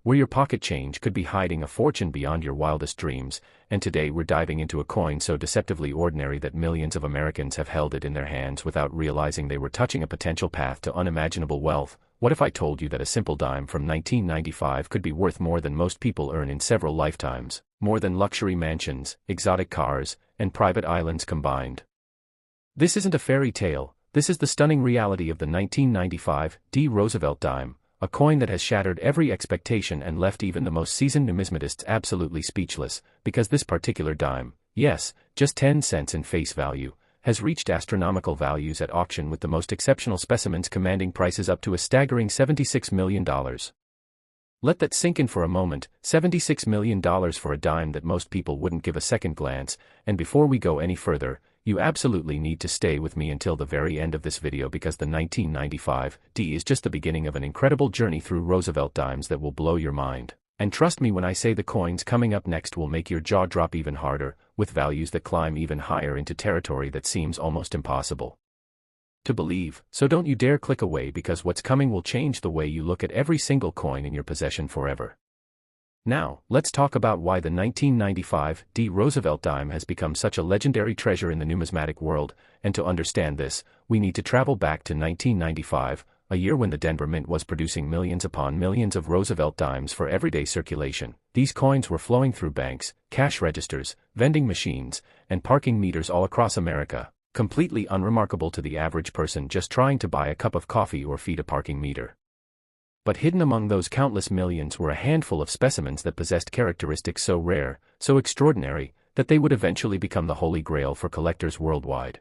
where your pocket change could be hiding a fortune beyond your wildest dreams, and today we're diving into a coin so deceptively ordinary that millions of Americans have held it in their hands without realizing they were touching a potential path to unimaginable wealth. What if I told you that a simple dime from 1995 could be worth more than most people earn in several lifetimes, more than luxury mansions, exotic cars, and private islands combined? This isn't a fairy tale, this is the stunning reality of the 1995 Roosevelt Dime, a coin that has shattered every expectation and left even the most seasoned numismatists absolutely speechless, because this particular dime, yes, just 10 cents in face value, has reached astronomical values at auction, with the most exceptional specimens commanding prices up to a staggering $76 million. Let that sink in for a moment. $76 million for a dime that most people wouldn't give a second glance. And before we go any further, you absolutely need to stay with me until the very end of this video, because the 1995 is just the beginning of an incredible journey through Roosevelt dimes that will blow your mind. And trust me when I say the coins coming up next will make your jaw drop even harder, with values that climb even higher into territory that seems almost impossible to believe. So don't you dare click away, because what's coming will change the way you look at every single coin in your possession forever. Now, let's talk about why the 1995 Roosevelt dime has become such a legendary treasure in the numismatic world, and to understand this, we need to travel back to 1995, a year when the Denver Mint was producing millions upon millions of Roosevelt dimes for everyday circulation. These coins were flowing through banks, cash registers, vending machines, and parking meters all across America, completely unremarkable to the average person just trying to buy a cup of coffee or feed a parking meter. But hidden among those countless millions were a handful of specimens that possessed characteristics so rare, so extraordinary, that they would eventually become the holy grail for collectors worldwide.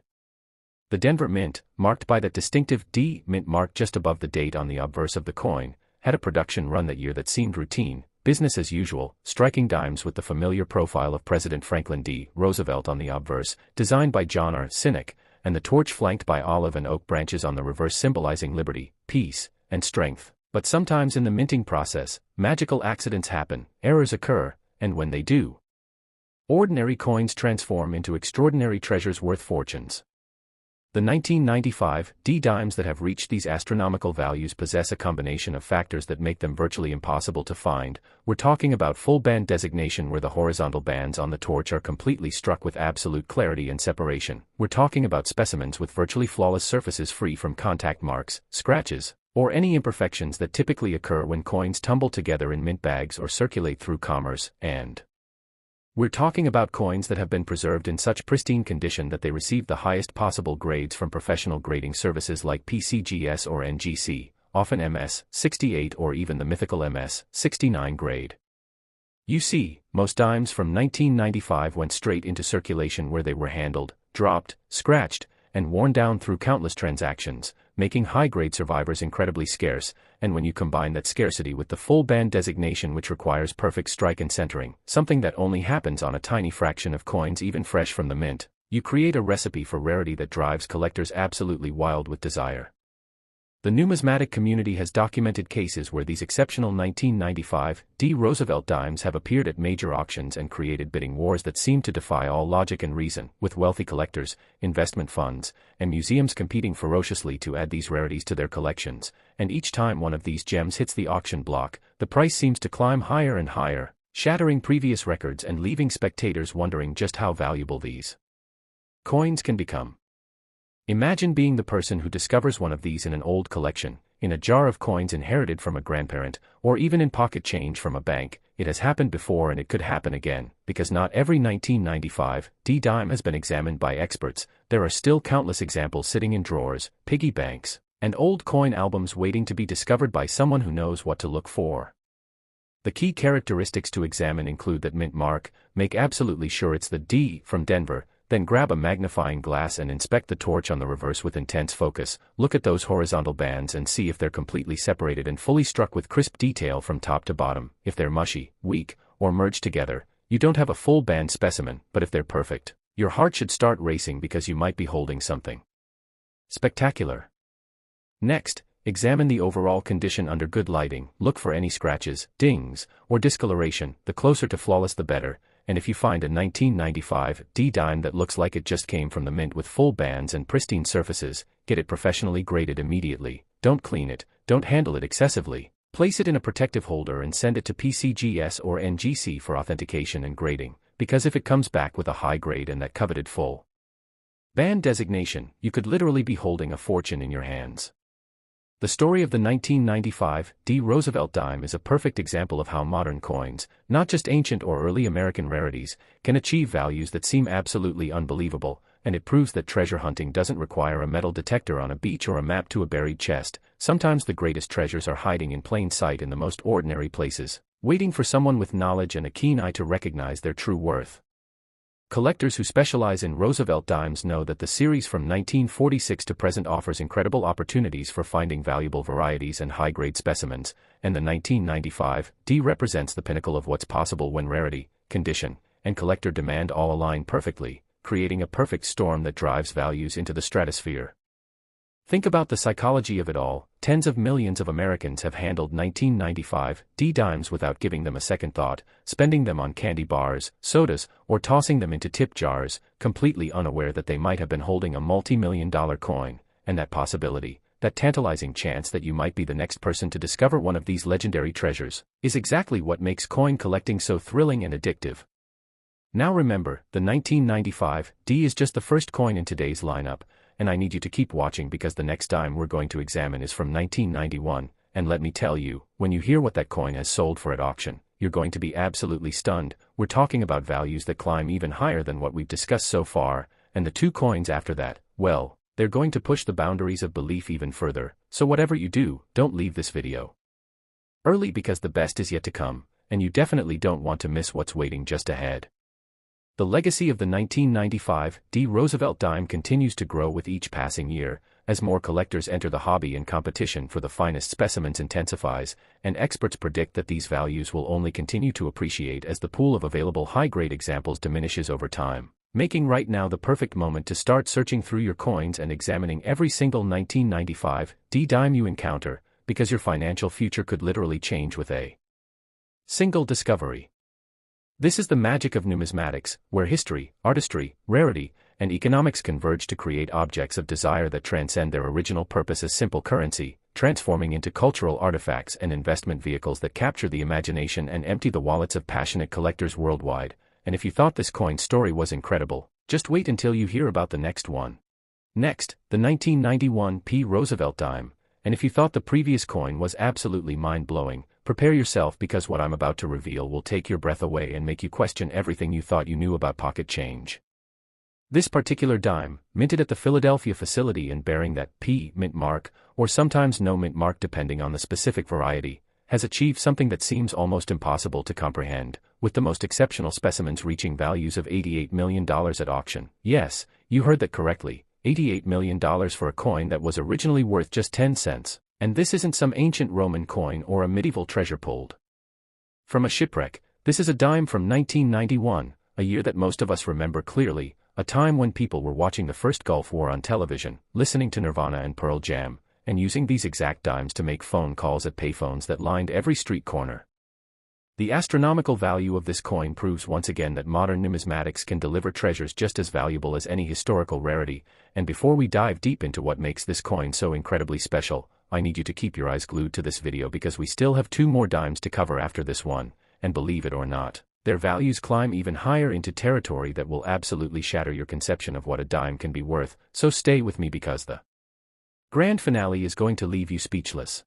The Denver Mint, marked by that distinctive D mint mark just above the date on the obverse of the coin, had a production run that year that seemed routine, business as usual, striking dimes with the familiar profile of President Franklin D. Roosevelt on the obverse, designed by John R. Sinek, and the torch flanked by olive and oak branches on the reverse symbolizing liberty, peace, and strength. But sometimes in the minting process, magical accidents happen, errors occur, and when they do, ordinary coins transform into extraordinary treasures worth fortunes. The 1995 dimes that have reached these astronomical values possess a combination of factors that make them virtually impossible to find. We're talking about full band designation, where the horizontal bands on the torch are completely struck with absolute clarity and separation. We're talking about specimens with virtually flawless surfaces free from contact marks, scratches, or any imperfections that typically occur when coins tumble together in mint bags or circulate through commerce, and we're talking about coins that have been preserved in such pristine condition that they receive the highest possible grades from professional grading services like PCGS or NGC, often MS 68 or even the mythical MS 69 grade. You see, most dimes from 1995 went straight into circulation, where they were handled, dropped, scratched, and worn down through countless transactions, making high-grade survivors incredibly scarce. And when you combine that scarcity with the full band designation, which requires perfect strike and centering, something that only happens on a tiny fraction of coins even fresh from the mint, you create a recipe for rarity that drives collectors absolutely wild with desire. The numismatic community has documented cases where these exceptional 1995 Roosevelt dimes have appeared at major auctions and created bidding wars that seem to defy all logic and reason, with wealthy collectors, investment funds, and museums competing ferociously to add these rarities to their collections. And each time one of these gems hits the auction block, the price seems to climb higher and higher, shattering previous records and leaving spectators wondering just how valuable these coins can become. Imagine being the person who discovers one of these in an old collection, in a jar of coins inherited from a grandparent, or even in pocket change from a bank. It has happened before and it could happen again, because not every 1995 dime has been examined by experts. There are still countless examples sitting in drawers, piggy banks, and old coin albums waiting to be discovered by someone who knows what to look for. The key characteristics to examine include that mint mark. Make absolutely sure it's the D from Denver. Then grab a magnifying glass and inspect the torch on the reverse with intense focus. Look at those horizontal bands and see if they're completely separated and fully struck with crisp detail from top to bottom. If they're mushy, weak, or merged together, you don't have a full band specimen. But if they're perfect, your heart should start racing, because you might be holding something spectacular. Next, examine the overall condition under good lighting. Look for any scratches, dings, or discoloration. The closer to flawless the better. And if you find a 1995 dime that looks like it just came from the mint with full bands and pristine surfaces, get it professionally graded immediately. Don't clean it, don't handle it excessively, Place it in a protective holder and send it to PCGS or NGC for authentication and grading, because if it comes back with a high grade and that coveted full band designation, you could literally be holding a fortune in your hands. The story of the 1995 Roosevelt Dime is a perfect example of how modern coins, not just ancient or early American rarities, can achieve values that seem absolutely unbelievable, and it proves that treasure hunting doesn't require a metal detector on a beach or a map to a buried chest. Sometimes the greatest treasures are hiding in plain sight in the most ordinary places, waiting for someone with knowledge and a keen eye to recognize their true worth. Collectors who specialize in Roosevelt Dimes know that the series from 1946 to present offers incredible opportunities for finding valuable varieties and high-grade specimens, and the 1995 represents the pinnacle of what's possible when rarity, condition, and collector demand all align perfectly, creating a perfect storm that drives values into the stratosphere. Think about the psychology of it all. Tens of millions of Americans have handled 1995 dimes without giving them a second thought, spending them on candy bars, sodas, or tossing them into tip jars, completely unaware that they might have been holding a multi-million-dollar coin, and that possibility, that tantalizing chance that you might be the next person to discover one of these legendary treasures, is exactly what makes coin collecting so thrilling and addictive. Now remember, the 1995 is just the first coin in today's lineup, and I need you to keep watching because the next dime we're going to examine is from 1991, and let me tell you, when you hear what that coin has sold for at auction, you're going to be absolutely stunned. We're talking about values that climb even higher than what we've discussed so far, and the two coins after that, well, they're going to push the boundaries of belief even further, so whatever you do, don't leave this video early because the best is yet to come, and you definitely don't want to miss what's waiting just ahead. The legacy of the 1995 Roosevelt Dime continues to grow with each passing year, as more collectors enter the hobby and competition for the finest specimens intensifies, and experts predict that these values will only continue to appreciate as the pool of available high-grade examples diminishes over time, making right now the perfect moment to start searching through your coins and examining every single 1995 dime you encounter, because your financial future could literally change with a single discovery. This is the magic of numismatics, where history, artistry, rarity, and economics converge to create objects of desire that transcend their original purpose as simple currency, transforming into cultural artifacts and investment vehicles that capture the imagination and empty the wallets of passionate collectors worldwide. And if you thought this coin story was incredible, just wait until you hear about the next one. Next, the 1991 Roosevelt Dime. And if you thought the previous coin was absolutely mind-blowing, prepare yourself because what I'm about to reveal will take your breath away and make you question everything you thought you knew about pocket change. This particular dime, minted at the Philadelphia facility and bearing that P mint mark, or sometimes no mint mark depending on the specific variety, has achieved something that seems almost impossible to comprehend, with the most exceptional specimens reaching values of $88 million at auction. Yes, you heard that correctly. $88 million for a coin that was originally worth just 10 cents, and this isn't some ancient Roman coin or a medieval treasure pulled from a shipwreck. This is a dime from 1991, a year that most of us remember clearly, a time when people were watching the first Gulf War on television, listening to Nirvana and Pearl Jam, and using these exact dimes to make phone calls at payphones that lined every street corner. The astronomical value of this coin proves once again that modern numismatics can deliver treasures just as valuable as any historical rarity, and before we dive deep into what makes this coin so incredibly special, I need you to keep your eyes glued to this video because we still have two more dimes to cover after this one, and believe it or not, their values climb even higher into territory that will absolutely shatter your conception of what a dime can be worth, so stay with me because the grand finale is going to leave you speechless.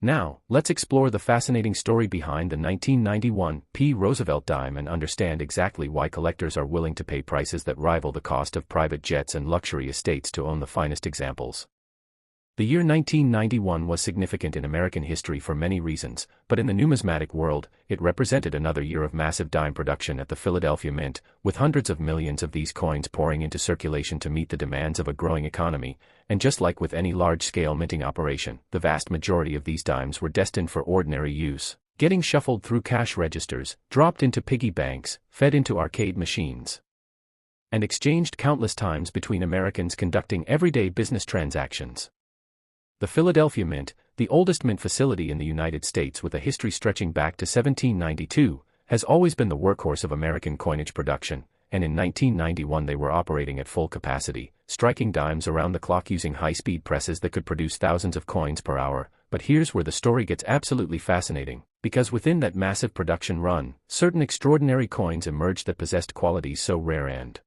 Now, let's explore the fascinating story behind the 1991 Roosevelt Dime and understand exactly why collectors are willing to pay prices that rival the cost of private jets and luxury estates to own the finest examples. The year 1991 was significant in American history for many reasons, but in the numismatic world, it represented another year of massive dime production at the Philadelphia Mint, with hundreds of millions of these coins pouring into circulation to meet the demands of a growing economy, and just like with any large-scale minting operation, the vast majority of these dimes were destined for ordinary use, getting shuffled through cash registers, dropped into piggy banks, fed into arcade machines, and exchanged countless times between Americans conducting everyday business transactions. The Philadelphia Mint, the oldest mint facility in the United States with a history stretching back to 1792, has always been the workhorse of American coinage production, and in 1991 they were operating at full capacity, striking dimes around the clock using high-speed presses that could produce thousands of coins per hour, but here's where the story gets absolutely fascinating, because within that massive production run, certain extraordinary coins emerged that possessed qualities so rare and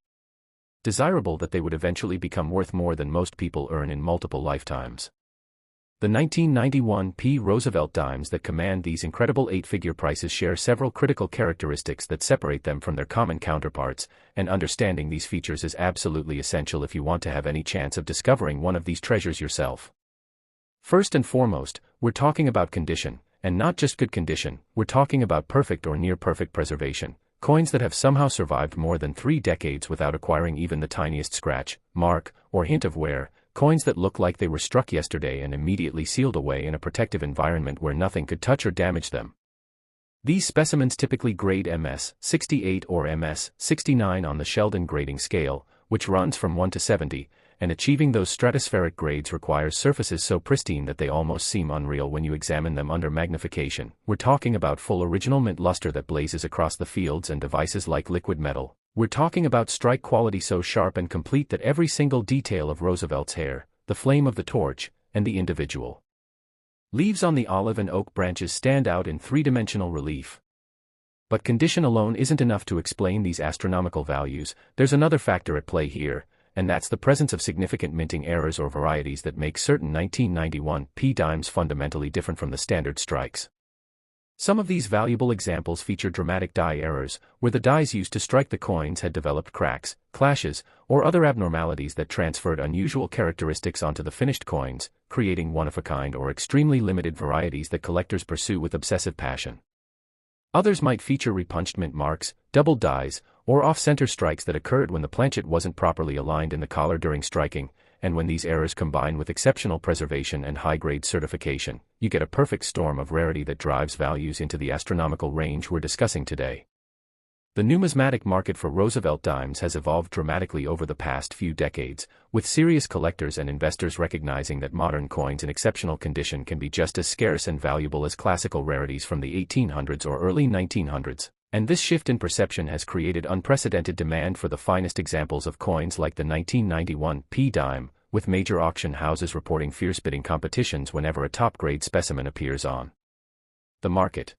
desirable that they would eventually become worth more than most people earn in multiple lifetimes. The 1991 Roosevelt Dimes that command these incredible 8-figure prices share several critical characteristics that separate them from their common counterparts, and understanding these features is absolutely essential if you want to have any chance of discovering one of these treasures yourself. First and foremost, we're talking about condition, and not just good condition, we're talking about perfect or near-perfect preservation, coins that have somehow survived more than 3 decades without acquiring even the tiniest scratch, mark, or hint of wear. Coins that look like they were struck yesterday and immediately sealed away in a protective environment where nothing could touch or damage them. These specimens typically grade MS 68 or MS 69 on the Sheldon grading scale, which runs from 1 to 70, and achieving those stratospheric grades requires surfaces so pristine that they almost seem unreal when you examine them under magnification. We're talking about full original mint luster that blazes across the fields and devices like liquid metal. We're talking about strike quality so sharp and complete that every single detail of Roosevelt's hair, the flame of the torch, and the individual leaves on the olive and oak branches stand out in 3-dimensional relief. But condition alone isn't enough to explain these astronomical values. There's another factor at play here, and that's the presence of significant minting errors or varieties that make certain 1991 dimes fundamentally different from the standard strikes. Some of these valuable examples feature dramatic die errors, where the dies used to strike the coins had developed cracks, clashes, or other abnormalities that transferred unusual characteristics onto the finished coins, creating one-of-a-kind or extremely limited varieties that collectors pursue with obsessive passion. Others might feature repunched mint marks, doubled dies, or off-center strikes that occurred when the planchet wasn't properly aligned in the collar during striking, and when these errors combine with exceptional preservation and high-grade certification, you get a perfect storm of rarity that drives values into the astronomical range we're discussing today. The numismatic market for Roosevelt dimes has evolved dramatically over the past few decades, with serious collectors and investors recognizing that modern coins in exceptional condition can be just as scarce and valuable as classical rarities from the 1800s or early 1900s. And this shift in perception has created unprecedented demand for the finest examples of coins like the 1991 dime, with major auction houses reporting fierce bidding competitions whenever a top-grade specimen appears on the market.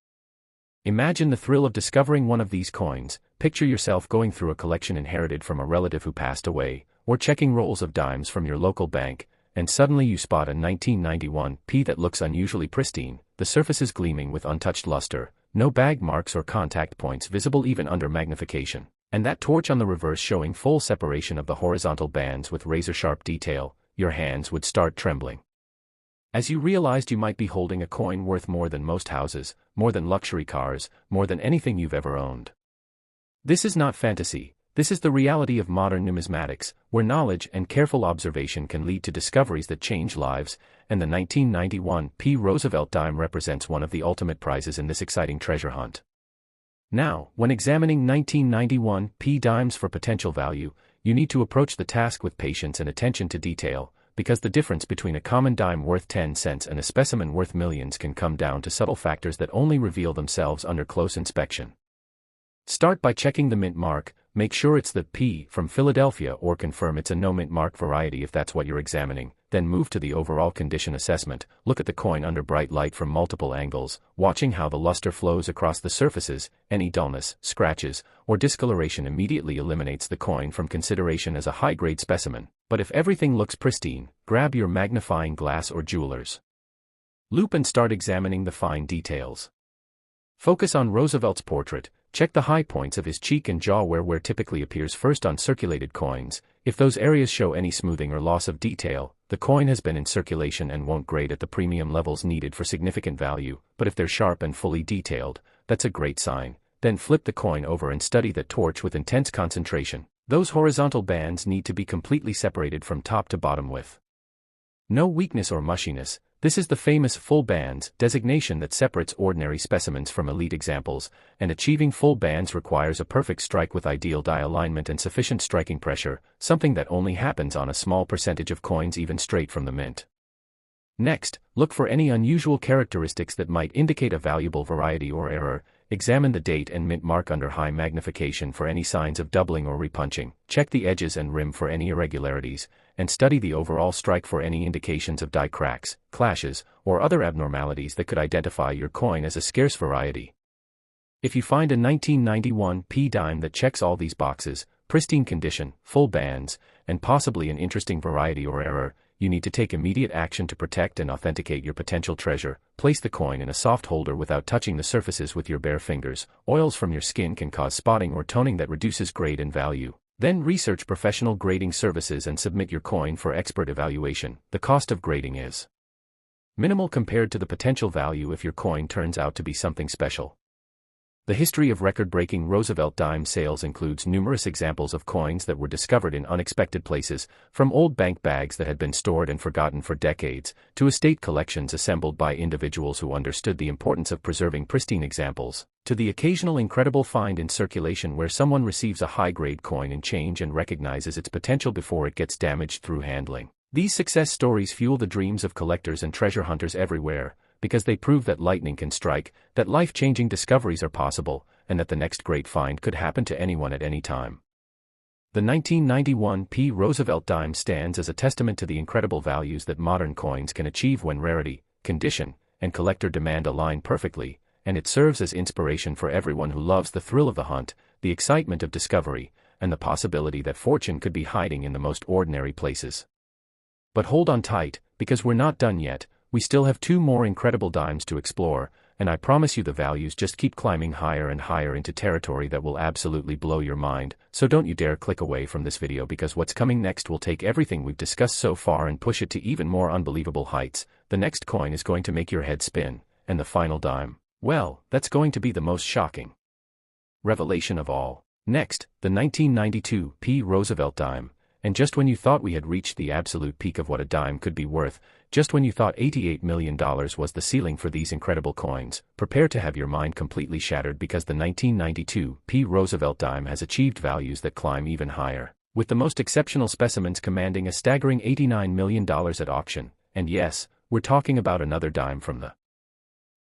Imagine the thrill of discovering one of these coins. Picture yourself going through a collection inherited from a relative who passed away, or checking rolls of dimes from your local bank, and suddenly you spot a 1991 that looks unusually pristine, the surfaces gleaming with untouched luster, no bag marks or contact points visible even under magnification, and that torch on the reverse showing full separation of the horizontal bands with razor-sharp detail. Your hands would start trembling as you realized you might be holding a coin worth more than most houses, more than luxury cars, more than anything you've ever owned. This is not fantasy. This is the reality of modern numismatics, where knowledge and careful observation can lead to discoveries that change lives, and the 1991 Roosevelt dime represents one of the ultimate prizes in this exciting treasure hunt. Now, when examining 1991 dimes for potential value, you need to approach the task with patience and attention to detail, because the difference between a common dime worth 10 cents and a specimen worth millions can come down to subtle factors that only reveal themselves under close inspection. Start by checking the mint mark. Make sure it's the P from Philadelphia or confirm it's a no mint mark variety if that's what you're examining. Then move to the overall condition assessment. Look at the coin under bright light from multiple angles, watching how the luster flows across the surfaces. Any dullness, scratches, or discoloration immediately eliminates the coin from consideration as a high-grade specimen. But if everything looks pristine, grab your magnifying glass or jeweler's loupe and start examining the fine details. Focus on Roosevelt's portrait. Check the high points of his cheek and jaw where typically appears first on circulated coins. If those areas show any smoothing or loss of detail, the coin has been in circulation and won't grade at the premium levels needed for significant value. But if they're sharp and fully detailed, that's a great sign. Then flip the coin over and study that torch with intense concentration. Those horizontal bands need to be completely separated from top to bottom with no weakness or mushiness. This is the famous full bands designation that separates ordinary specimens from elite examples, and achieving full bands requires a perfect strike with ideal die alignment and sufficient striking pressure, something that only happens on a small percentage of coins even straight from the mint. Next, look for any unusual characteristics that might indicate a valuable variety or error. Examine the date and mint mark under high magnification for any signs of doubling or repunching. Check the edges and rim for any irregularities, and study the overall strike for any indications of die cracks, clashes, or other abnormalities that could identify your coin as a scarce variety. If you find a 1991 P dime that checks all these boxes, pristine condition, full bands, and possibly an interesting variety or error, you need to take immediate action to protect and authenticate your potential treasure. Place the coin in a soft holder without touching the surfaces with your bare fingers. Oils from your skin can cause spotting or toning that reduces grade and value. Then research professional grading services and submit your coin for expert evaluation. The cost of grading is minimal compared to the potential value if your coin turns out to be something special. The history of record-breaking Roosevelt Dimes sales includes numerous examples of coins that were discovered in unexpected places, from old bank bags that had been stored and forgotten for decades, to estate collections assembled by individuals who understood the importance of preserving pristine examples, to the occasional incredible find in circulation where someone receives a high-grade coin in change and recognizes its potential before it gets damaged through handling. These success stories fuel the dreams of collectors and treasure hunters everywhere, because they prove that lightning can strike, that life-changing discoveries are possible, and that the next great find could happen to anyone at any time. The 1991 P. Roosevelt Dime stands as a testament to the incredible values that modern coins can achieve when rarity, condition, and collector demand align perfectly, and it serves as inspiration for everyone who loves the thrill of the hunt, the excitement of discovery, and the possibility that fortune could be hiding in the most ordinary places. But hold on tight, because we're not done yet. We still have 2 more incredible dimes to explore, and I promise you the values just keep climbing higher and higher into territory that will absolutely blow your mind. So don't you dare click away from this video, because what's coming next will take everything we've discussed so far and push it to even more unbelievable heights. The next coin is going to make your head spin, and the final dime, well, that's going to be the most shocking revelation of all. Next, the 1992 P. Roosevelt Dime. And just when you thought we had reached the absolute peak of what a dime could be worth, just when you thought $88 million was the ceiling for these incredible coins, prepare to have your mind completely shattered, because the 1992 P. Roosevelt Dime has achieved values that climb even higher, with the most exceptional specimens commanding a staggering $89 million at auction. And yes, we're talking about another dime from the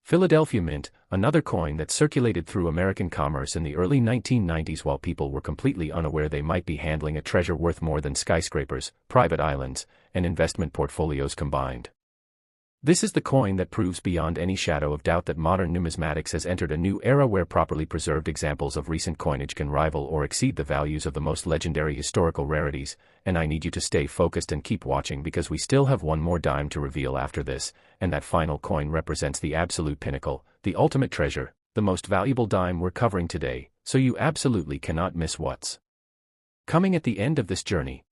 Philadelphia Mint, another coin that circulated through American commerce in the early 1990s while people were completely unaware they might be handling a treasure worth more than skyscrapers, private islands, and investment portfolios combined. This is the coin that proves beyond any shadow of doubt that modern numismatics has entered a new era where properly preserved examples of recent coinage can rival or exceed the values of the most legendary historical rarities. And I need you to stay focused and keep watching, because we still have one more dime to reveal after this, and that final coin represents the absolute pinnacle, the ultimate treasure, the most valuable dime we're covering today, so you absolutely cannot miss what's coming at the end of this journey.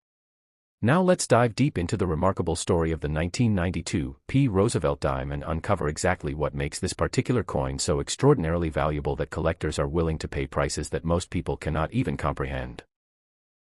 Now let's dive deep into the remarkable story of the 1992 P. Roosevelt Dime and uncover exactly what makes this particular coin so extraordinarily valuable that collectors are willing to pay prices that most people cannot even comprehend.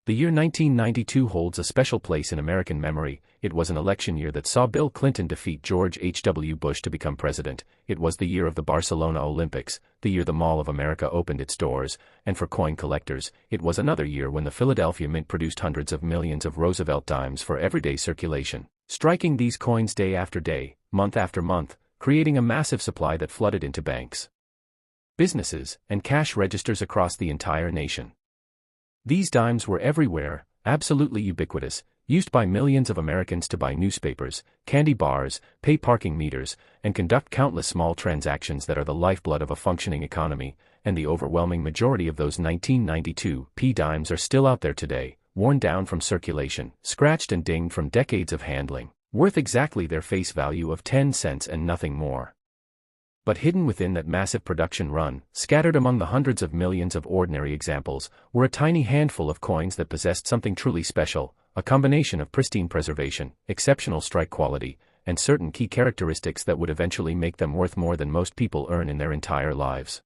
The year 1992 holds a special place in American memory. It was an election year that saw Bill Clinton defeat George H.W. Bush to become president. It was the year of the Barcelona Olympics, the year the Mall of America opened its doors, and for coin collectors, it was another year when the Philadelphia Mint produced hundreds of millions of Roosevelt dimes for everyday circulation, striking these coins day after day, month after month, creating a massive supply that flooded into banks, businesses, and cash registers across the entire nation. These dimes were everywhere, absolutely ubiquitous, used by millions of Americans to buy newspapers, candy bars, pay parking meters, and conduct countless small transactions that are the lifeblood of a functioning economy, and the overwhelming majority of those 1992 P dimes are still out there today, worn down from circulation, scratched and dinged from decades of handling, worth exactly their face value of 10 cents and nothing more. But hidden within that massive production run, scattered among the hundreds of millions of ordinary examples, were a tiny handful of coins that possessed something truly special, a combination of pristine preservation, exceptional strike quality, and certain key characteristics that would eventually make them worth more than most people earn in their entire lives.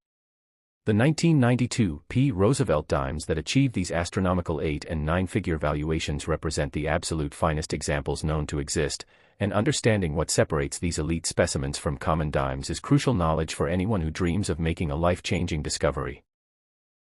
The 1992 P. Roosevelt dimes that achieved these astronomical 8- and 9-figure valuations represent the absolute finest examples known to exist, and understanding what separates these elite specimens from common dimes is crucial knowledge for anyone who dreams of making a life-changing discovery.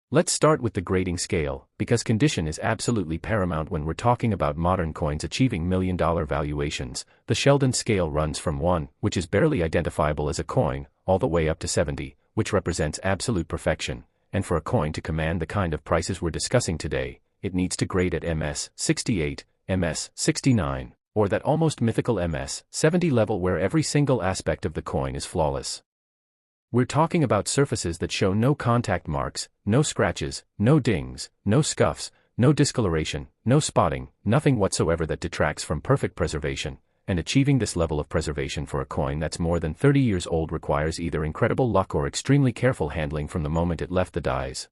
Let's start with the grading scale, because condition is absolutely paramount when we're talking about modern coins achieving million-dollar valuations. The Sheldon scale runs from 1, which is barely identifiable as a coin, all the way up to 70, which represents absolute perfection, and for a coin to command the kind of prices we're discussing today, it needs to grade at MS 68, MS-69, or that almost mythical MS-70 level where every single aspect of the coin is flawless. We're talking about surfaces that show no contact marks, no scratches, no dings, no scuffs, no discoloration, no spotting, nothing whatsoever that detracts from perfect preservation, and achieving this level of preservation for a coin that's more than 30 years old requires either incredible luck or extremely careful handling from the moment it left the dies.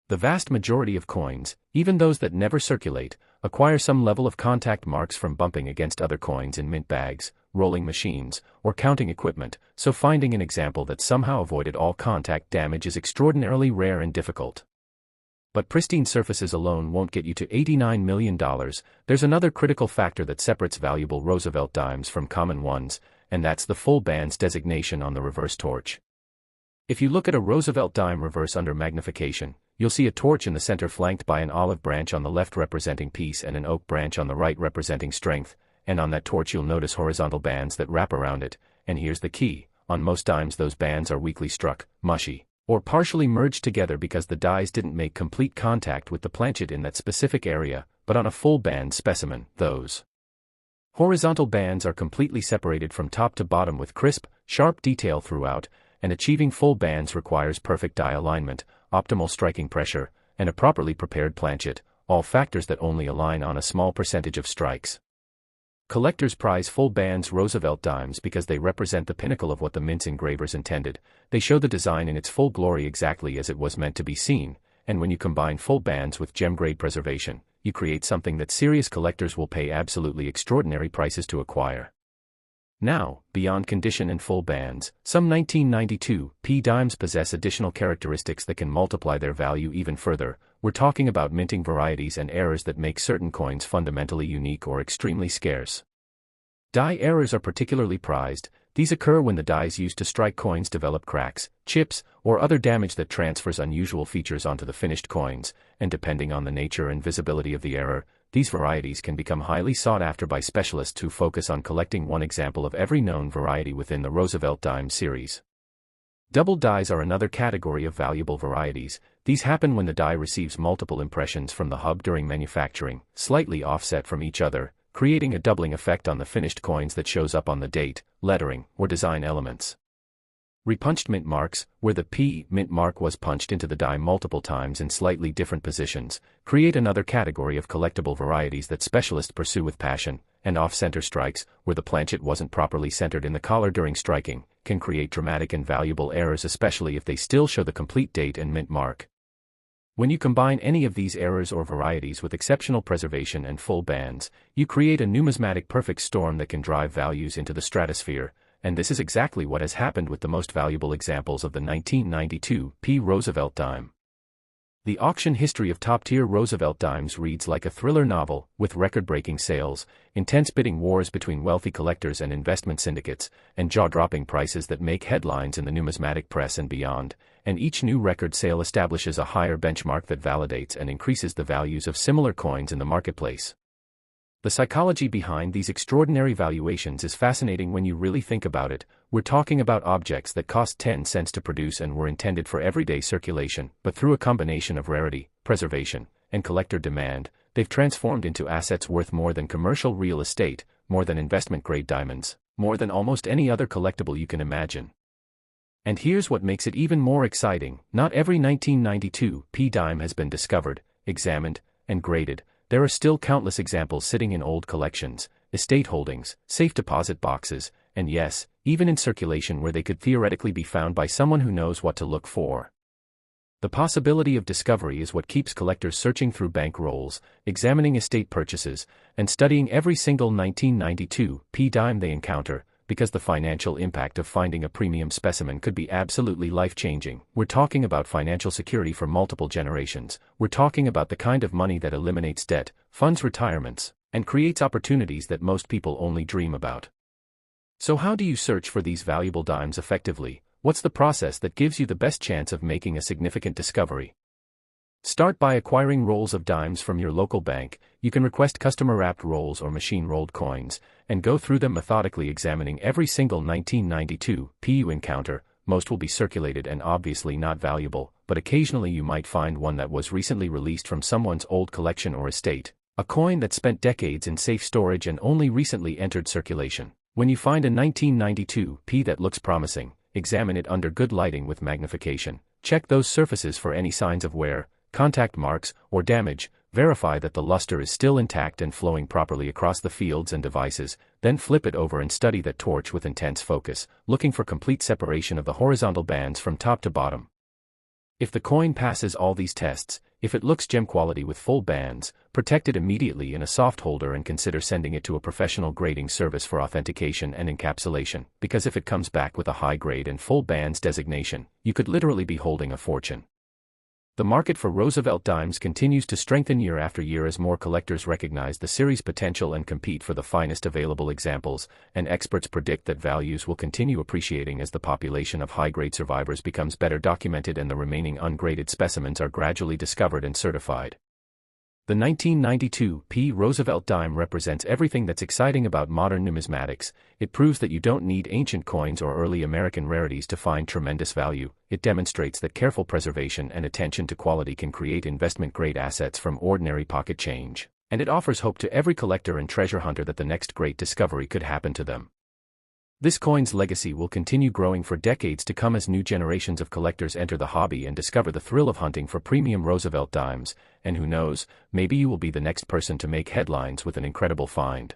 The vast majority of coins, even those that never circulate, acquire some level of contact marks from bumping against other coins in mint bags, rolling machines, or counting equipment, so finding an example that somehow avoided all contact damage is extraordinarily rare and difficult. But pristine surfaces alone won't get you to $89 million. There's another critical factor that separates valuable Roosevelt dimes from common ones, and that's the full band's designation on the reverse torch. If you look at a Roosevelt dime reverse under magnification, you'll see a torch in the center flanked by an olive branch on the left representing peace and an oak branch on the right representing strength, and on that torch you'll notice horizontal bands that wrap around it, and here's the key: on most dimes those bands are weakly struck, mushy, or partially merged together because the dies didn't make complete contact with the planchet in that specific area, but on a full band specimen, those horizontal bands are completely separated from top to bottom with crisp, sharp detail throughout, and achieving full bands requires perfect die alignment, optimal striking pressure, and a properly prepared planchet, all factors that only align on a small percentage of strikes. Collectors prize full bands Roosevelt dimes because they represent the pinnacle of what the mint's engravers intended. They show the design in its full glory exactly as it was meant to be seen, and when you combine full bands with gem-grade preservation, you create something that serious collectors will pay absolutely extraordinary prices to acquire. Now, beyond condition and full bands, some 1992 P dimes possess additional characteristics that can multiply their value even further. We're talking about minting varieties and errors that make certain coins fundamentally unique or extremely scarce. Die errors are particularly prized. These occur when the dies used to strike coins develop cracks, chips, or other damage that transfers unusual features onto the finished coins, and depending on the nature and visibility of the error, these varieties can become highly sought after by specialists who focus on collecting one example of every known variety within the Roosevelt Dimes series. Double dies are another category of valuable varieties. These happen when the die receives multiple impressions from the hub during manufacturing, slightly offset from each other, creating a doubling effect on the finished coins that shows up on the date, lettering, or design elements. Repunched mint marks, where the P mint mark was punched into the die multiple times in slightly different positions, create another category of collectible varieties that specialists pursue with passion, and off-center strikes, where the planchet wasn't properly centered in the collar during striking, can create dramatic and valuable errors, especially if they still show the complete date and mint mark. When you combine any of these errors or varieties with exceptional preservation and full bands, you create a numismatic perfect storm that can drive values into the stratosphere, and this is exactly what has happened with the most valuable examples of the 1992 P Roosevelt dime. The auction history of top-tier Roosevelt dimes reads like a thriller novel, with record-breaking sales, intense bidding wars between wealthy collectors and investment syndicates, and jaw-dropping prices that make headlines in the numismatic press and beyond, and each new record sale establishes a higher benchmark that validates and increases the values of similar coins in the marketplace. The psychology behind these extraordinary valuations is fascinating when you really think about it. We're talking about objects that cost 10 cents to produce and were intended for everyday circulation, but through a combination of rarity, preservation, and collector demand, they've transformed into assets worth more than commercial real estate, more than investment-grade diamonds, more than almost any other collectible you can imagine. And here's what makes it even more exciting: not every 1992 P dime has been discovered, examined, and graded. There are still countless examples sitting in old collections, estate holdings, safe deposit boxes, and yes, even in circulation where they could theoretically be found by someone who knows what to look for. The possibility of discovery is what keeps collectors searching through bank rolls, examining estate purchases, and studying every single 1992 P dime they encounter, because the financial impact of finding a premium specimen could be absolutely life-changing. We're talking about financial security for multiple generations. We're talking about the kind of money that eliminates debt, funds retirements, and creates opportunities that most people only dream about. So how do you search for these valuable dimes effectively? What's the process that gives you the best chance of making a significant discovery? Start by acquiring rolls of dimes from your local bank. You can request customer-wrapped rolls or machine-rolled coins, and go through them methodically, examining every single 1992 P you encounter. Most will be circulated and obviously not valuable, but occasionally you might find one that was recently released from someone's old collection or estate. A coin that spent decades in safe storage and only recently entered circulation. When you find a 1992 P that looks promising, examine it under good lighting with magnification. Check those surfaces for any signs of wear, contact marks, or damage. Verify that the luster is still intact and flowing properly across the fields and devices, then flip it over and study that torch with intense focus, looking for complete separation of the horizontal bands from top to bottom. If the coin passes all these tests, if it looks gem quality with full bands, protect it immediately in a soft holder and consider sending it to a professional grading service for authentication and encapsulation, because if it comes back with a high grade and full bands designation, you could literally be holding a fortune. The market for Roosevelt Dimes continues to strengthen year after year as more collectors recognize the series' potential and compete for the finest available examples, and experts predict that values will continue appreciating as the population of high-grade survivors becomes better documented and the remaining ungraded specimens are gradually discovered and certified. The 1992 P. Roosevelt dime represents everything that's exciting about modern numismatics. It proves that you don't need ancient coins or early American rarities to find tremendous value. It demonstrates that careful preservation and attention to quality can create investment-grade assets from ordinary pocket change. And it offers hope to every collector and treasure hunter that the next great discovery could happen to them. This coin's legacy will continue growing for decades to come as new generations of collectors enter the hobby and discover the thrill of hunting for premium Roosevelt dimes, and who knows, maybe you will be the next person to make headlines with an incredible find.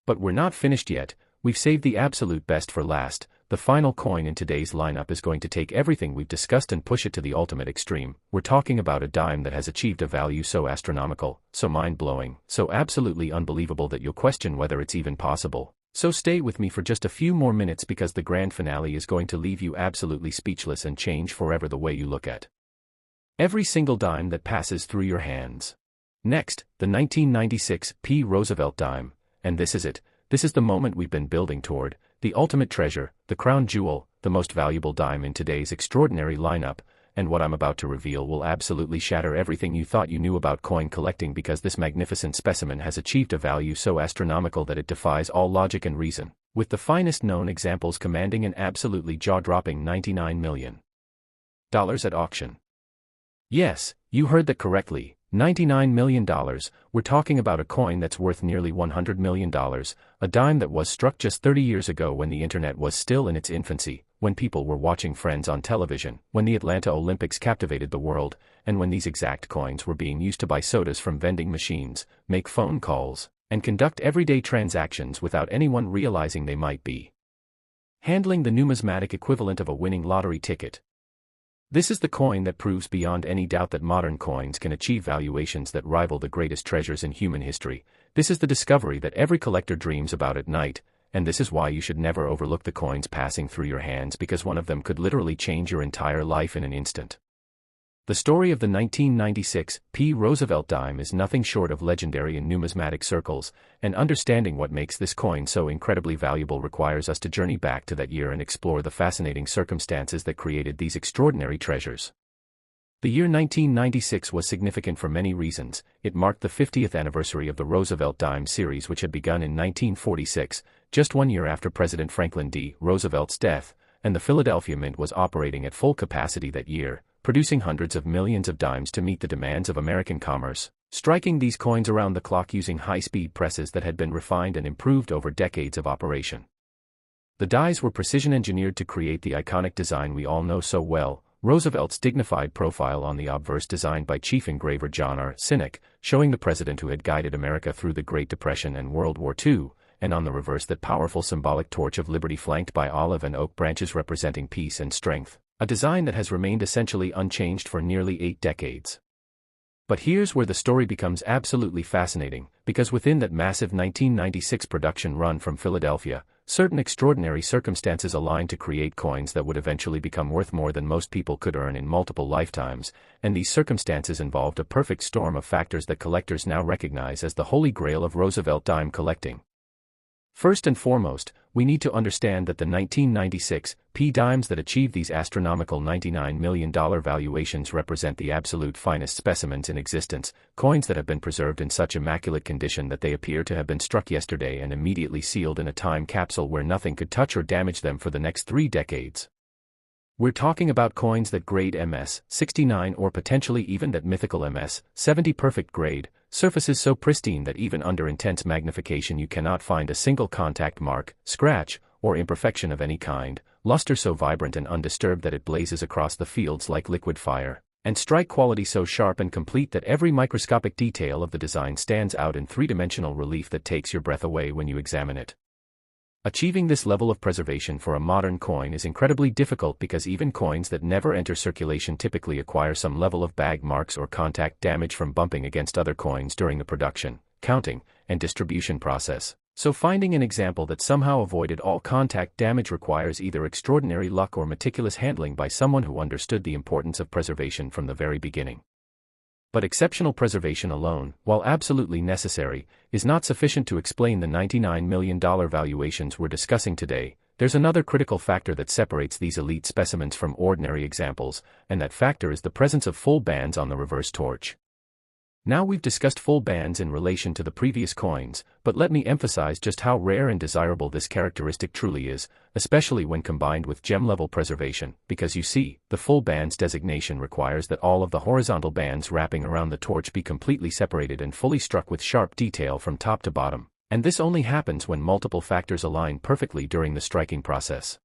But we're not finished yet. We've saved the absolute best for last. The final coin in today's lineup is going to take everything we've discussed and push it to the ultimate extreme. We're talking about a dime that has achieved a value so astronomical, so mind-blowing, so absolutely unbelievable that you'll question whether it's even possible. So stay with me for just a few more minutes because the grand finale is going to leave you absolutely speechless and change forever the way you look at every single dime that passes through your hands. Next, the 1996 P. Roosevelt dime, and this is it. This is the moment we've been building toward, the ultimate treasure, the crown jewel, the most valuable dime in today's extraordinary lineup, and what I'm about to reveal will absolutely shatter everything you thought you knew about coin collecting because this magnificent specimen has achieved a value so astronomical that it defies all logic and reason, with the finest known examples commanding an absolutely jaw-dropping $99 million at auction. Yes, you heard that correctly, $99 million. We're talking about a coin that's worth nearly $100 million, a dime that was struck just 30 years ago when the internet was still in its infancy, when people were watching Friends on television, when the Atlanta Olympics captivated the world, and when these exact coins were being used to buy sodas from vending machines, make phone calls, and conduct everyday transactions without anyone realizing they might be handling the numismatic equivalent of a winning lottery ticket. This is the coin that proves beyond any doubt that modern coins can achieve valuations that rival the greatest treasures in human history. This is the discovery that every collector dreams about at night, and this is why you should never overlook the coins passing through your hands because one of them could literally change your entire life in an instant. The story of the 1996 P. Roosevelt dime is nothing short of legendary in numismatic circles, and understanding what makes this coin so incredibly valuable requires us to journey back to that year and explore the fascinating circumstances that created these extraordinary treasures. The year 1996 was significant for many reasons. It marked the 50th anniversary of the Roosevelt Dimes series, which had begun in 1946, just 1 year after President Franklin D. Roosevelt's death, and the Philadelphia Mint was operating at full capacity that year, producing hundreds of millions of dimes to meet the demands of American commerce, striking these coins around the clock using high-speed presses that had been refined and improved over decades of operation. The dies were precision-engineered to create the iconic design we all know so well, Roosevelt's dignified profile on the obverse designed by chief engraver John R. Cinnick, showing the president who had guided America through the Great Depression and World War II, and on the reverse that powerful symbolic torch of liberty flanked by olive and oak branches representing peace and strength, a design that has remained essentially unchanged for nearly 8 decades. But here's where the story becomes absolutely fascinating, because within that massive 1996 production run from Philadelphia, certain extraordinary circumstances aligned to create coins that would eventually become worth more than most people could earn in multiple lifetimes, and these circumstances involved a perfect storm of factors that collectors now recognize as the holy grail of Roosevelt dime collecting. First and foremost, we need to understand that the 1996 P dimes that achieved these astronomical $99 million valuations represent the absolute finest specimens in existence, coins that have been preserved in such immaculate condition that they appear to have been struck yesterday and immediately sealed in a time capsule where nothing could touch or damage them for the next 3 decades. We're talking about coins that grade MS-69 or potentially even that mythical MS-70 perfect grade, surfaces so pristine that even under intense magnification you cannot find a single contact mark, scratch, or imperfection of any kind, luster so vibrant and undisturbed that it blazes across the fields like liquid fire, and strike quality so sharp and complete that every microscopic detail of the design stands out in three-dimensional relief that takes your breath away when you examine it. Achieving this level of preservation for a modern coin is incredibly difficult because even coins that never enter circulation typically acquire some level of bag marks or contact damage from bumping against other coins during the production, counting, and distribution process. So finding an example that somehow avoided all contact damage requires either extraordinary luck or meticulous handling by someone who understood the importance of preservation from the very beginning. But exceptional preservation alone, while absolutely necessary, is not sufficient to explain the $99 million valuations we're discussing today. There's another critical factor that separates these elite specimens from ordinary examples, and that factor is the presence of full bands on the reverse torch. Now we've discussed full bands in relation to the previous coins, but let me emphasize just how rare and desirable this characteristic truly is, especially when combined with gem-level preservation, because you see, the full bands designation requires that all of the horizontal bands wrapping around the torch be completely separated and fully struck with sharp detail from top to bottom, and this only happens when multiple factors align perfectly during the striking process.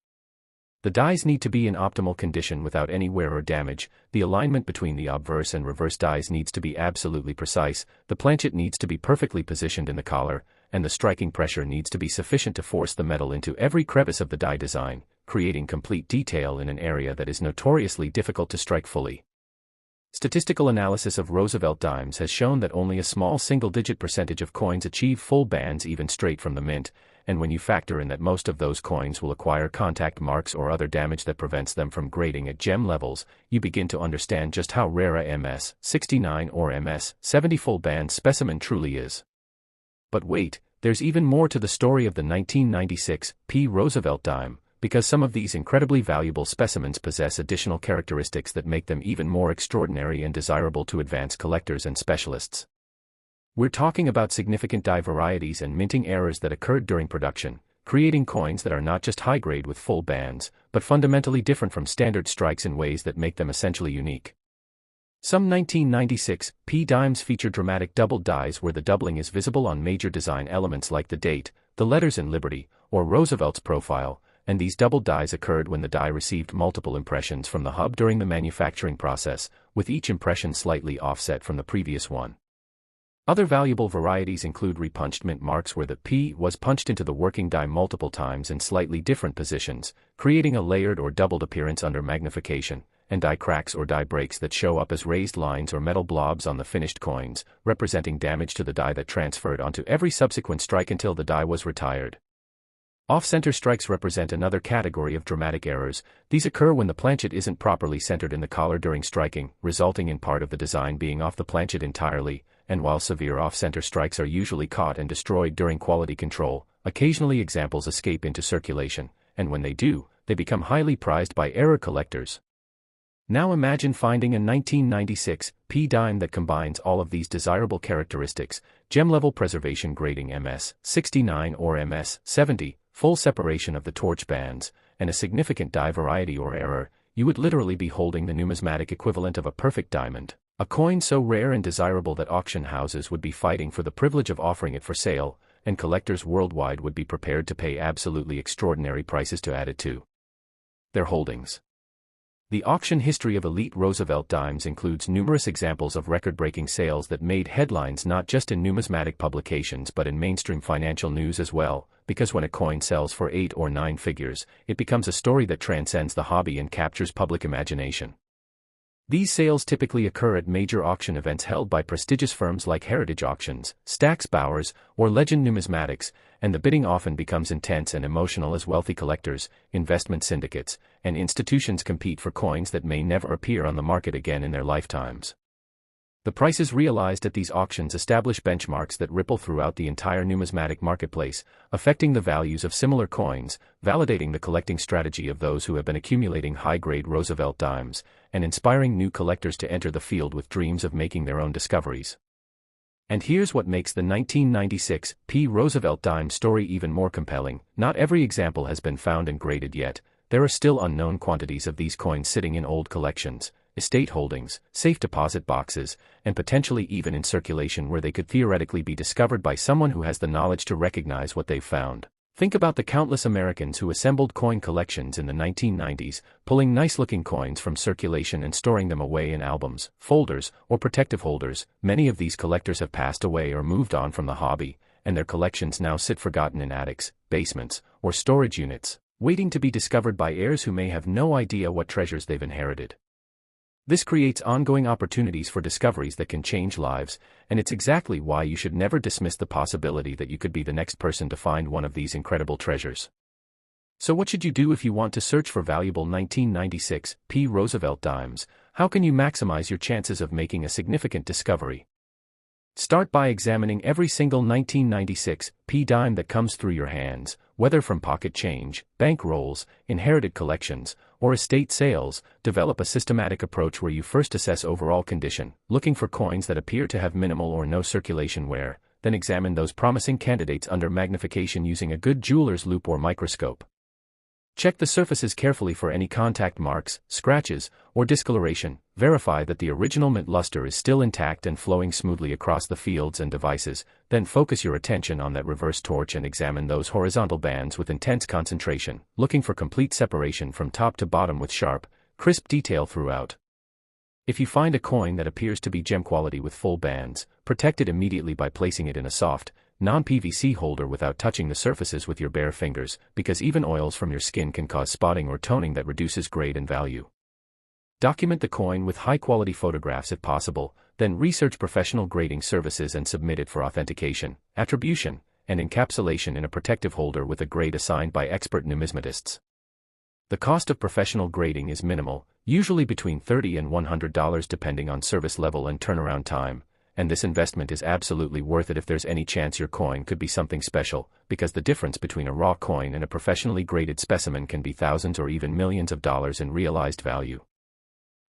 The dies need to be in optimal condition without any wear or damage, the alignment between the obverse and reverse dies needs to be absolutely precise, the planchet needs to be perfectly positioned in the collar, and the striking pressure needs to be sufficient to force the metal into every crevice of the die design, creating complete detail in an area that is notoriously difficult to strike fully. Statistical analysis of Roosevelt Dimes has shown that only a small single-digit percentage of coins achieve full bands even straight from the mint, and when you factor in that most of those coins will acquire contact marks or other damage that prevents them from grading at gem levels, you begin to understand just how rare a MS-69 or MS-70 full band specimen truly is. But wait, there's even more to the story of the 1996 P. Roosevelt Dime, because some of these incredibly valuable specimens possess additional characteristics that make them even more extraordinary and desirable to advanced collectors and specialists. We're talking about significant die varieties and minting errors that occurred during production, creating coins that are not just high-grade with full bands, but fundamentally different from standard strikes in ways that make them essentially unique. Some 1996 P dimes feature dramatic doubled dies where the doubling is visible on major design elements like the date, the letters in Liberty, or Roosevelt's profile, and these doubled dies occurred when the die received multiple impressions from the hub during the manufacturing process, with each impression slightly offset from the previous one. Other valuable varieties include repunched mint marks where the P was punched into the working die multiple times in slightly different positions, creating a layered or doubled appearance under magnification, and die cracks or die breaks that show up as raised lines or metal blobs on the finished coins, representing damage to the die that transferred onto every subsequent strike until the die was retired. Off-center strikes represent another category of dramatic errors. These occur when the planchet isn't properly centered in the collar during striking, resulting in part of the design being off the planchet entirely, and while severe off-center strikes are usually caught and destroyed during quality control, occasionally examples escape into circulation, and when they do, they become highly prized by error collectors. Now imagine finding a 1996 P dime that combines all of these desirable characteristics: gem-level preservation grading MS-69 or MS-70, full separation of the torch bands, and a significant die variety or error. You would literally be holding the numismatic equivalent of a perfect diamond, a coin so rare and desirable that auction houses would be fighting for the privilege of offering it for sale, and collectors worldwide would be prepared to pay absolutely extraordinary prices to add it to their holdings. The auction history of elite Roosevelt dimes includes numerous examples of record-breaking sales that made headlines not just in numismatic publications but in mainstream financial news as well, because when a coin sells for 8 or 9 figures, it becomes a story that transcends the hobby and captures public imagination. These sales typically occur at major auction events held by prestigious firms like Heritage Auctions, Stack's Bowers, or Legend Numismatics, and the bidding often becomes intense and emotional as wealthy collectors, investment syndicates, and institutions compete for coins that may never appear on the market again in their lifetimes. The prices realized at these auctions establish benchmarks that ripple throughout the entire numismatic marketplace, affecting the values of similar coins, validating the collecting strategy of those who have been accumulating high-grade Roosevelt dimes, and inspiring new collectors to enter the field with dreams of making their own discoveries. And here's what makes the 1996 P. Roosevelt dime story even more compelling: not every example has been found and graded yet. there are still unknown quantities of these coins sitting in old collections, estate holdings, safe deposit boxes, and potentially even in circulation where they could theoretically be discovered by someone who has the knowledge to recognize what they've found. Think about the countless Americans who assembled coin collections in the 1990s, pulling nice-looking coins from circulation and storing them away in albums, folders, or protective holders. Many of these collectors have passed away or moved on from the hobby, and their collections now sit forgotten in attics, basements, or storage units, waiting to be discovered by heirs who may have no idea what treasures they've inherited. This creates ongoing opportunities for discoveries that can change lives, and it's exactly why you should never dismiss the possibility that you could be the next person to find one of these incredible treasures. So what should you do if you want to search for valuable 1996 Roosevelt Dimes? How can you maximize your chances of making a significant discovery? Start by examining every single 1996 dime that comes through your hands, whether from pocket change, bank rolls, inherited collections, or estate sales. Develop a systematic approach where you first assess overall condition, looking for coins that appear to have minimal or no circulation wear, then examine those promising candidates under magnification using a good jeweler's loupe or microscope. Check the surfaces carefully for any contact marks, scratches, or discoloration. Verify that the original mint luster is still intact and flowing smoothly across the fields and devices. Then focus your attention on that reverse torch and examine those horizontal bands with intense concentration, looking for complete separation from top to bottom with sharp, crisp detail throughout. If you find a coin that appears to be gem quality with full bands, protect it immediately by placing it in a soft, non-PVC holder without touching the surfaces with your bare fingers, because even oils from your skin can cause spotting or toning that reduces grade and value. Document the coin with high-quality photographs if possible, then research professional grading services and submit it for authentication, attribution, and encapsulation in a protective holder with a grade assigned by expert numismatists. The cost of professional grading is minimal, usually between $30 and $100 depending on service level and turnaround time, and this investment is absolutely worth it if there's any chance your coin could be something special, because the difference between a raw coin and a professionally graded specimen can be thousands or even millions of dollars in realized value.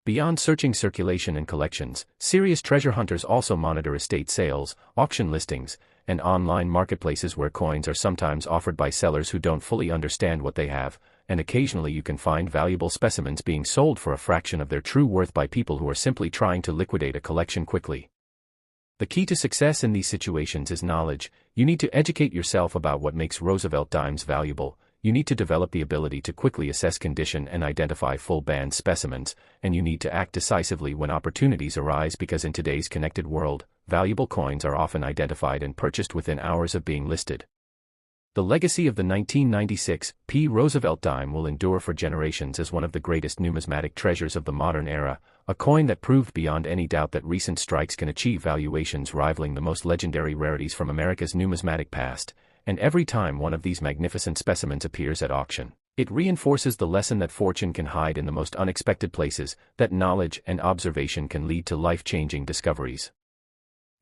Beyond searching circulation and collections, serious treasure hunters also monitor estate sales, auction listings, and online marketplaces where coins are sometimes offered by sellers who don't fully understand what they have, and occasionally you can find valuable specimens being sold for a fraction of their true worth by people who are simply trying to liquidate a collection quickly. The key to success in these situations is knowledge. You need to educate yourself about what makes Roosevelt Dimes valuable. You need to develop the ability to quickly assess condition and identify full-band specimens, and you need to act decisively when opportunities arise, because in today's connected world, valuable coins are often identified and purchased within hours of being listed. The legacy of the 1996 Roosevelt dime will endure for generations as one of the greatest numismatic treasures of the modern era, a coin that proved beyond any doubt that recent strikes can achieve valuations rivaling the most legendary rarities from America's numismatic past, and every time one of these magnificent specimens appears at auction, it reinforces the lesson that fortune can hide in the most unexpected places, that knowledge and observation can lead to life-changing discoveries,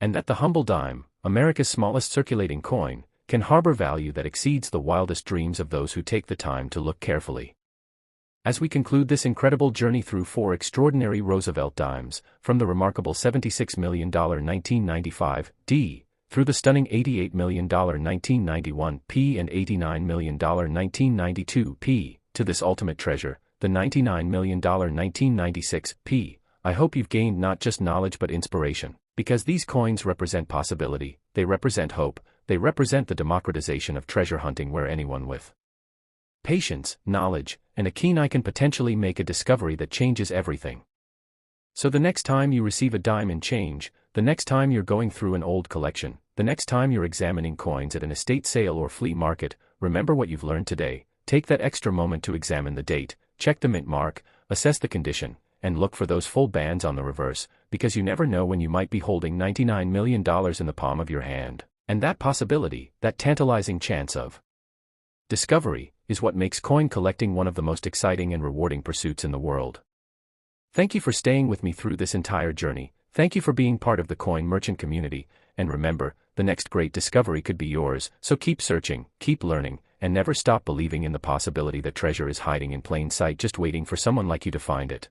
and that the humble dime, America's smallest circulating coin, can harbor value that exceeds the wildest dreams of those who take the time to look carefully. As we conclude this incredible journey through 4 extraordinary Roosevelt dimes, from the remarkable $76 million 1995 D, through the stunning $88 million 1991 P and $89 million 1992 P, to this ultimate treasure, the $99 million 1996 P, I hope you've gained not just knowledge but inspiration, because these coins represent possibility, they represent hope, they represent the democratization of treasure hunting where anyone with patience, knowledge, and a keen eye can potentially make a discovery that changes everything. So the next time you receive a dime in change, the next time you're going through an old collection, the next time you're examining coins at an estate sale or flea market, remember what you've learned today. Take that extra moment to examine the date, check the mint mark, assess the condition, and look for those full bands on the reverse, because you never know when you might be holding $99 million in the palm of your hand. And that possibility, that tantalizing chance of discovery, is what makes coin collecting one of the most exciting and rewarding pursuits in the world. Thank you for staying with me through this entire journey. Thank you for being part of the coin merchant community, and remember, the next great discovery could be yours, so keep searching, keep learning, and never stop believing in the possibility that treasure is hiding in plain sight just waiting for someone like you to find it.